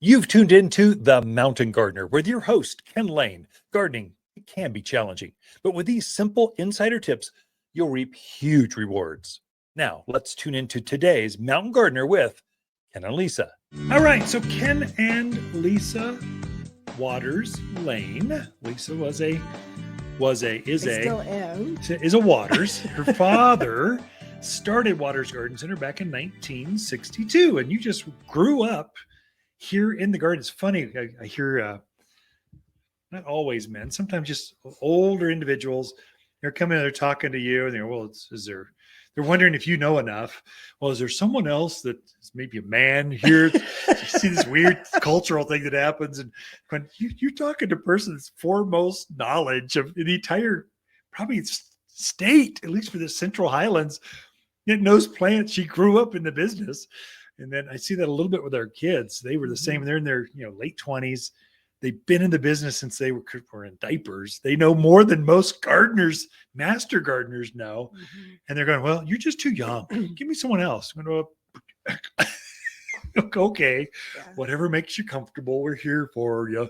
You've tuned into The Mountain Gardener with your host, Ken Lain. Gardening, it can be challenging, but with these simple insider tips, you'll reap huge rewards. Now, let's tune into today's Mountain Gardener with Ken and Lisa. All right, so Ken and Lisa Waters Lain. Lisa is a Waters. Her father started Waters Garden Center back in 1962, and you just grew up here in the garden. It's funny. I hear not always men, sometimes just older individuals. They're coming, they're talking to you, and they're, well, they're wondering if you know enough. Well, is there someone else that is maybe a man here? You see this weird cultural thing that happens, and when you're talking to a person that's foremost knowledge of the entire probably state, at least for the Central Highlands, that knows plants. She grew up in the business. And then I see that a little bit with our kids. They were the same. They're in their late 20s. They've been in the business since they were in diapers. They know more than most gardeners, master gardeners know. Mm-hmm. And they're going, well, you're just too young. Give me someone else. I'm going to, okay, yeah. Whatever makes you comfortable, we're here for you.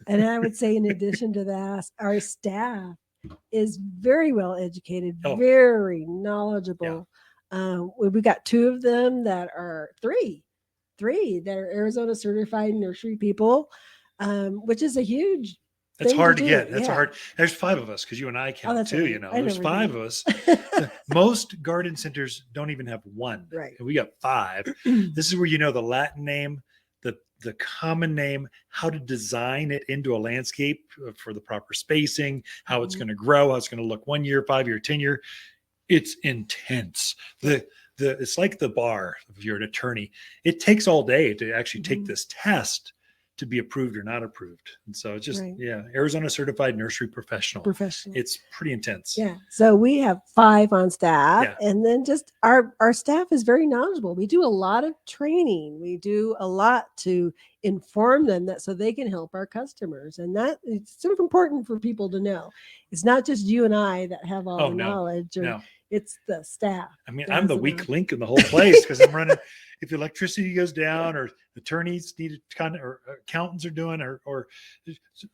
And I would say in addition to that, our staff is very well educated, very knowledgeable. Yeah. We got three that are Arizona certified nursery people, which is a huge. That's hard to get. That's hard. There's 5 of us because you and I count too. Right. There's 5 of us. Most garden centers don't even have 1. Right. And we got 5. This is where the Latin name, the common name, how to design it into a landscape for the proper spacing, how it's going to grow, how it's going to look 1 year, 5 year, 10 year. It's intense. It's like the bar. If you're an attorney, it takes all day to actually take this test to be approved or not approved. And so it's just, Arizona certified nursery professional. It's pretty intense. Yeah. So we have 5 on staff, and then just our staff is very knowledgeable. We do a lot of training. We do a lot to inform them so they can help our customers. And that it's super important for people to know. It's not just you and I that have all the knowledge. It's the staff. I mean, I'm the weak link in the whole place because I'm running. If electricity goes down, or attorneys need to or accountants are doing, or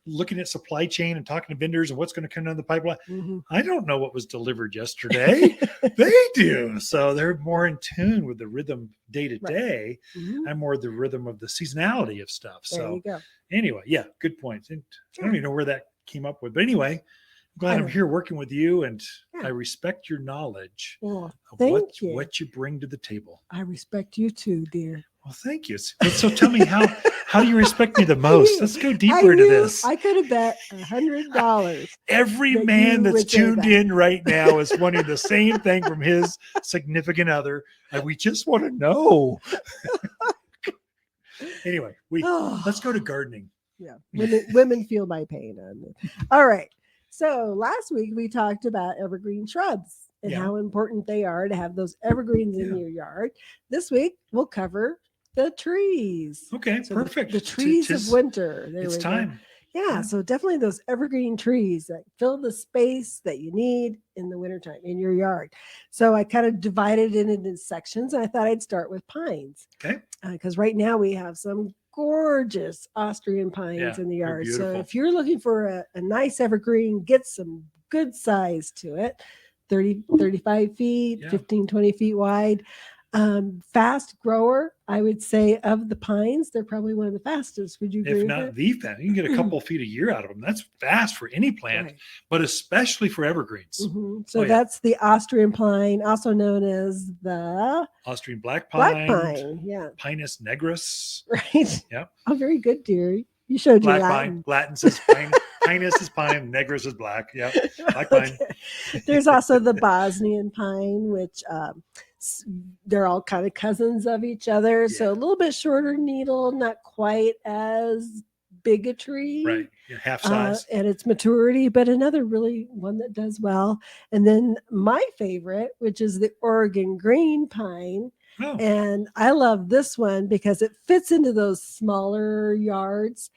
looking at supply chain and talking to vendors and what's going to come down the pipeline. Mm-hmm. I don't know what was delivered yesterday. They do. So they're more in tune with the rhythm day to day. I'm more the rhythm of the seasonality of stuff. There you go. Anyway, good point. And I don't even know where that came up with, but anyway. Glad I'm here working with you, and I respect your knowledge of what you bring to the table. I respect you too, dear. Well, thank you. So tell me, how do you respect me the most? Let's go deeper into this. I could have bet $100. Every man that's tuned in right now is wanting the same thing from his significant other. And we just want to know. Anyway, let's go to gardening. Yeah, women feel my pain on it. All right. So last week we talked about evergreen shrubs and how important they are to have those evergreens in your yard. This week we'll cover the trees. Okay, so perfect. The trees of winter. It's time. Yeah, so definitely those evergreen trees that fill the space that you need in the wintertime in your yard. So I kind of divided it into sections, and I thought I'd start with pines. Okay. Because right now we have some gorgeous Austrian pines in the yard. So if you're looking for a nice evergreen, get some good size to it, 35 feet, 15, 20 feet wide. Fast grower, I would say, of the pines, they're probably one of the fastest. Would you agree? If not the fastest, you can get a couple of feet a year out of them. That's fast for any plant, but especially for evergreens. Mm-hmm. So that's the Austrian pine, also known as the Austrian black pine. Pinus nigris. Right. Yep. Oh, very good, dear. You showed black your Latin. Pine. Latin says pine. Pinus is pine. Nigris is black. Yeah. Black pine. There's also the Bosnian pine, which they're all kind of cousins of each other. So a little bit shorter needle, not quite as big a tree. Right. Half size. And its maturity, but another really one that does well. And then my favorite, which is the Oregon green pine. Oh. And I love this one because it fits into those smaller yards.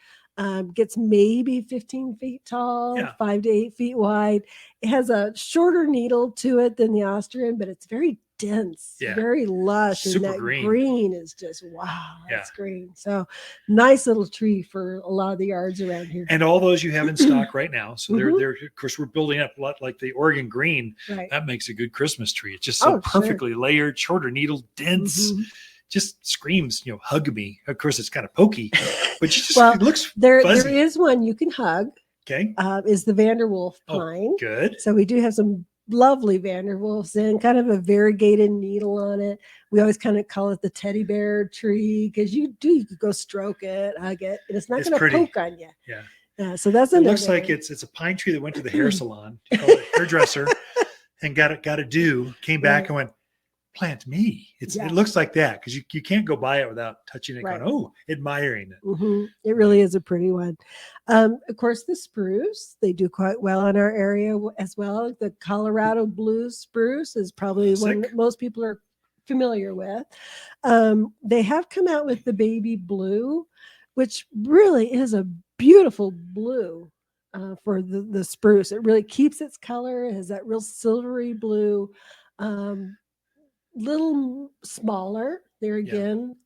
Gets maybe 15 feet tall, 5 to 8 feet wide. It has a shorter needle to it than the Austrian, but it's very dense, Yeah. very lush, Super and that green. green is just wow. That's green. So nice little tree for a lot of the yards around here. And all those you have in stock right now. So they're of course we're building up a lot like the Oregon green. Right. That makes a good Christmas tree. It's just so perfectly layered, shorter needle, dense. Just screams, hug me. Of course, it's kind of pokey, but it looks fuzzy. There is one you can hug. Okay. Is the Vanderwolf pine. Oh, good. So we do have some lovely Vanderwolfs in, kind of a variegated needle on it. We always kind of call it the teddy bear tree because you could go stroke it, hug it, and it's not going to poke on you. Yeah. So that's it looks like it's a pine tree that went to the hair salon, hairdresser, and got a do, came back and went, plant me. It looks like that because you can't go by it without touching it, going, admiring it. It really is a pretty one. Of course, the spruce, they do quite well in our area as well. The Colorado blue spruce is probably one that most people are familiar with. They have come out with the baby blue, which really is a beautiful blue for the spruce. It really keeps its color. It has that real silvery blue. Little smaller there again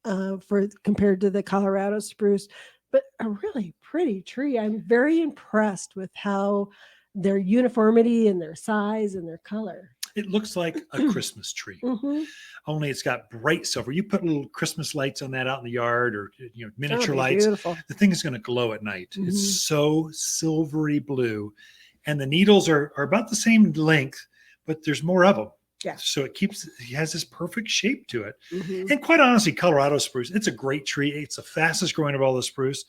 for compared to the Colorado spruce, but a really pretty tree. I'm very impressed with how their uniformity and their size and their color. It looks like a Christmas tree, only it's got bright silver. You put little Christmas lights on that out in the yard, or miniature lights. Beautiful. The thing is going to glow at night. It's so silvery blue, and the needles are about the same length, but there's more of them. Yeah. So it has this perfect shape to it. And quite honestly, Colorado spruce, it's a great tree. It's the fastest growing of all the spruce,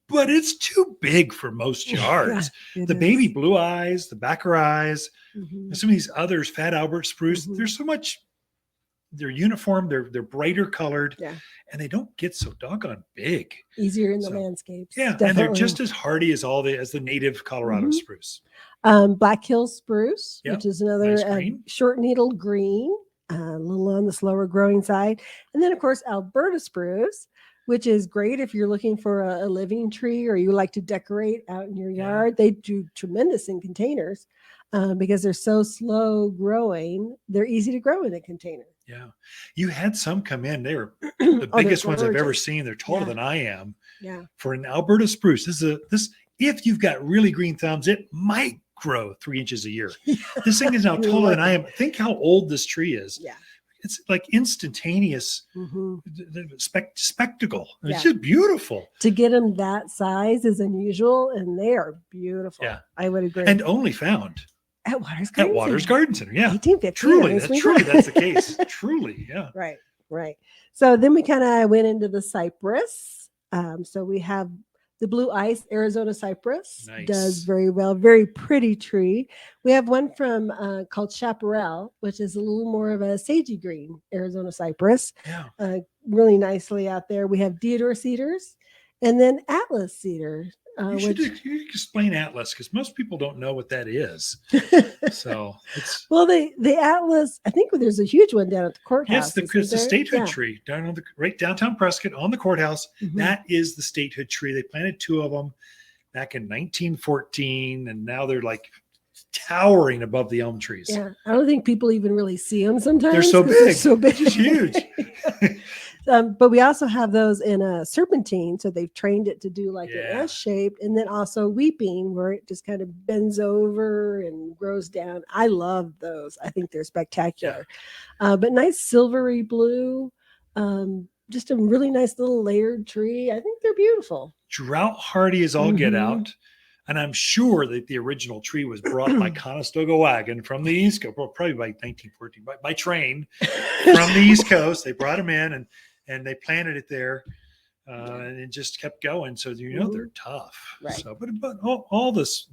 but it's too big for most yards. The baby blue eyes, the backer eyes, and some of these others, Fat Albert spruce, there's so much, they're uniform, they're brighter colored, and they don't get so doggone big. Easier in the landscapes. Yeah, definitely. And they're just as hardy as as the native Colorado spruce. Black Hill spruce, which is another short needle green, a little on the slower growing side. And then, of course, Alberta spruce, which is great if you're looking for a living tree or you like to decorate out in your yard. They do tremendous in containers because they're so slow growing. They're easy to grow in a container. Yeah. You had some come in. They were the biggest ones I've ever seen. They're taller than I am. Yeah. For an Alberta spruce, if you've got really green thumbs, it might grow 3 inches a year. This thing is now taller than I am. Think how old this tree is. Yeah. It's like instantaneous spectacle. It's just beautiful. To get them that size is unusual, and they are beautiful. Yeah. I would agree. And only found at Waters Garden Center. Yeah. 1815. Truly, that's the case. Truly, yeah. Right. So then we kind of went into the cypress. So we have the blue ice Arizona cypress. Does very well. Very pretty tree. We have one from called Chaparral, which is a little more of a sagey green Arizona cypress. Yeah. Really nicely out there. We have Deodar cedars, and then Atlas cedar. You should explain Atlas because most people don't know what that is. So it's the Atlas. I think there's a huge one down at the courthouse. Yes, it's the statehood tree down on right downtown Prescott on the courthouse. That is the statehood tree. They planted 2 of them back in 1914, and now they're like towering above the elm trees. Yeah, I don't think people even really see them sometimes. They're so big. They're so big, it's huge. But we also have those in a serpentine. So they've trained it to do like an S shape, and then also weeping where it just kind of bends over and grows down. I love those. I think they're spectacular. But nice silvery blue, just a really nice little layered tree. I think they're beautiful. Drought hardy as all get out. And I'm sure that the original tree was brought by Conestoga wagon from the East Coast, probably by 1914, by train from the East Coast. They brought them in and they planted it there, and it just kept going. So they're tough. Right. So, but all this,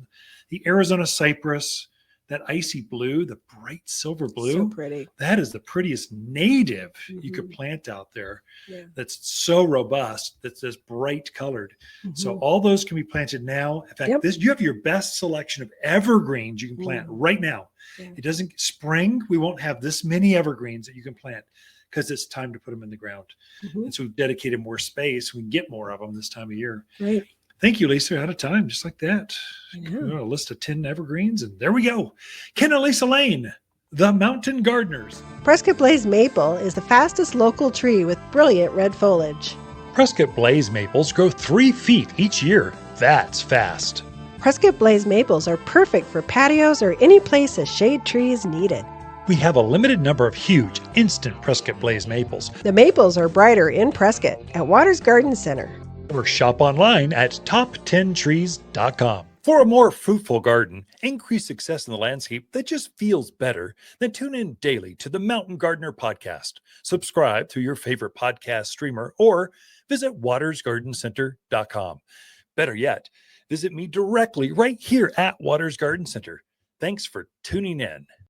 the Arizona cypress, that icy blue, the bright silver blue, so pretty. That is the prettiest native you could plant out there. Yeah. That's so robust. That's this bright colored. So all those can be planted now. In fact, you have your best selection of evergreens you can plant right now. Yeah. It doesn't spring. We won't have this many evergreens that you can plant because it's time to put them in the ground. And so we've dedicated more space. We can get more of them this time of year. Right. Thank you, Lisa. Out of time, just like that. A list of 10 evergreens, and there we go. Ken and Lisa Lain, The Mountain Gardeners. Prescott Blaze Maple is the fastest local tree with brilliant red foliage. Prescott Blaze maples grow 3 feet each year. That's fast. Prescott Blaze Maples are perfect for patios or any place a shade tree is needed. We have a limited number of huge, instant Prescott Blaze maples. The maples are brighter in Prescott at Waters Garden Center. Or shop online at top10trees.com. For a more fruitful garden, increase success in the landscape that just feels better, then tune in daily to the Mountain Gardener podcast. Subscribe through your favorite podcast streamer or visit watersgardencenter.com. Better yet, visit me directly right here at Waters Garden Center. Thanks for tuning in.